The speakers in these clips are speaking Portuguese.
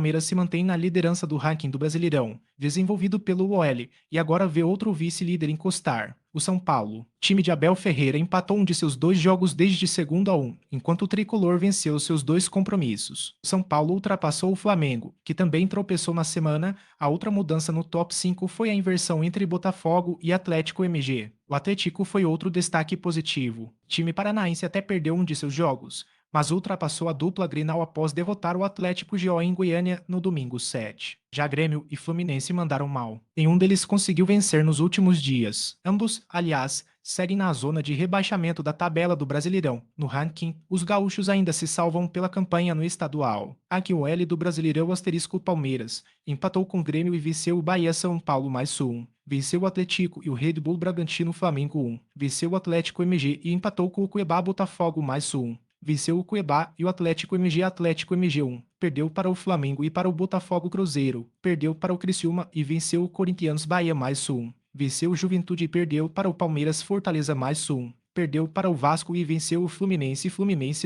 Palmeiras se mantém na liderança do ranking do Brasileirão, desenvolvido pelo OL, e agora vê outro vice-líder encostar, o São Paulo. Time de Abel Ferreira empatou um de seus 2 jogos desde 2-1, enquanto o tricolor venceu seus 2 compromissos. O São Paulo ultrapassou o Flamengo, que também tropeçou na semana. A outra mudança no top 5 foi a inversão entre Botafogo e Atlético MG. O Atlético foi outro destaque positivo. O time paranaense até perdeu um de seus jogos, mas ultrapassou a dupla Grenal após derrotar o Atlético GO em Goiânia no domingo 7. Já Grêmio e Fluminense mandaram mal. Nenhum deles conseguiu vencer nos últimos dias. Ambos, aliás, seguem na zona de rebaixamento da tabela do Brasileirão. No ranking, os gaúchos ainda se salvam pela campanha no estadual. Aqui o L do Brasileirão asterisco Palmeiras empatou com o Grêmio e venceu o Bahia São Paulo mais 1. Venceu o Atlético e o Red Bull Bragantino Flamengo 1. Venceu o Atlético MG e empatou com o Cuiabá Botafogo mais 1. Venceu o Cuiabá e o Atlético MG 1. Perdeu para o Flamengo e para o Botafogo Cruzeiro. Perdeu para o Criciúma e venceu o Corinthians Bahia mais 1. Venceu o Juventude e perdeu para o Palmeiras Fortaleza mais 1. Perdeu para o Vasco e venceu o Fluminense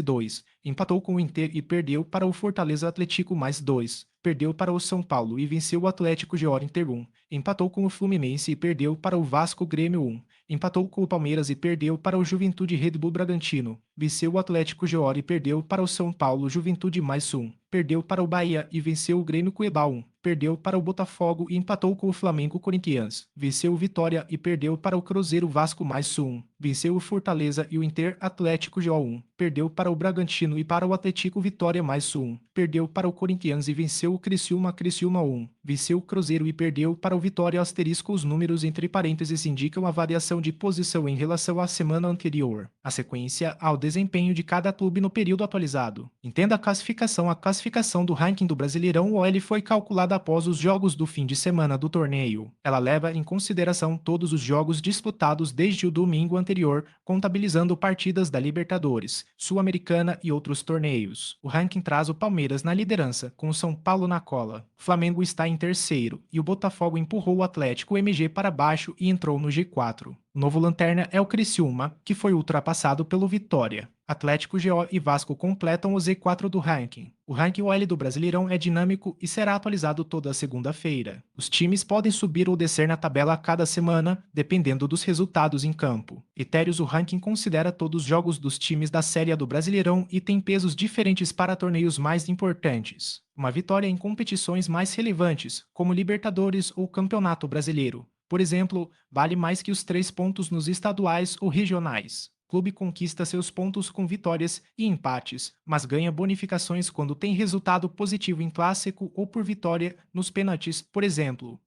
2. Empatou com o Inter e perdeu para o Fortaleza Atlético mais 2. Perdeu para o São Paulo e venceu o Atlético GO Inter 1. Empatou com o Fluminense e perdeu para o Vasco Grêmio 1. Empatou com o Palmeiras e perdeu para o Juventude Red Bull Bragantino. Venceu o Atlético GO e perdeu para o São Paulo Juventude mais 1. Perdeu para o Bahia e venceu o Grêmio Cuiabá 1. Perdeu para o Botafogo e empatou com o Flamengo Corinthians. Venceu o Vitória e perdeu para o Cruzeiro Vasco mais 1. Venceu o Fortaleza e o Inter Atlético GO 1. Perdeu para o Bragantino e para o Atlético Vitória mais 1. Perdeu para o Corinthians e venceu o Criciúma 1. Venceu o Cruzeiro e perdeu para o Vitória asterisco. Os números entre parênteses indicam a variação de posição em relação à semana anterior. A sequência ao desempenho de cada clube no período atualizado. Entenda a classificação. A classificação do ranking do Brasileirão OL foi calculada após os jogos do fim de semana do torneio. Ela leva em consideração todos os jogos disputados desde o domingo anterior, contabilizando partidas da Libertadores, Sul-Americana e outros torneios. O ranking traz o Palmeiras na liderança, com o São Paulo na cola. O Flamengo está em terceiro e o Botafogo empurrou o Atlético MG para baixo e entrou no G4. O novo lanterna é o Criciúma, que foi ultrapassado pelo Vitória. Atlético GO e Vasco completam o Z4 do ranking. O ranking OL do Brasileirão é dinâmico e será atualizado toda segunda-feira. Os times podem subir ou descer na tabela a cada semana, dependendo dos resultados em campo. Etéreos, o ranking considera todos os jogos dos times da Série A do Brasileirão e tem pesos diferentes para torneios mais importantes. Uma vitória em competições mais relevantes, como Libertadores ou Campeonato Brasileiro, por exemplo, vale mais que os 3 pontos nos estaduais ou regionais. O clube conquista seus pontos com vitórias e empates, mas ganha bonificações quando tem resultado positivo em clássico ou por vitória nos pênaltis, por exemplo.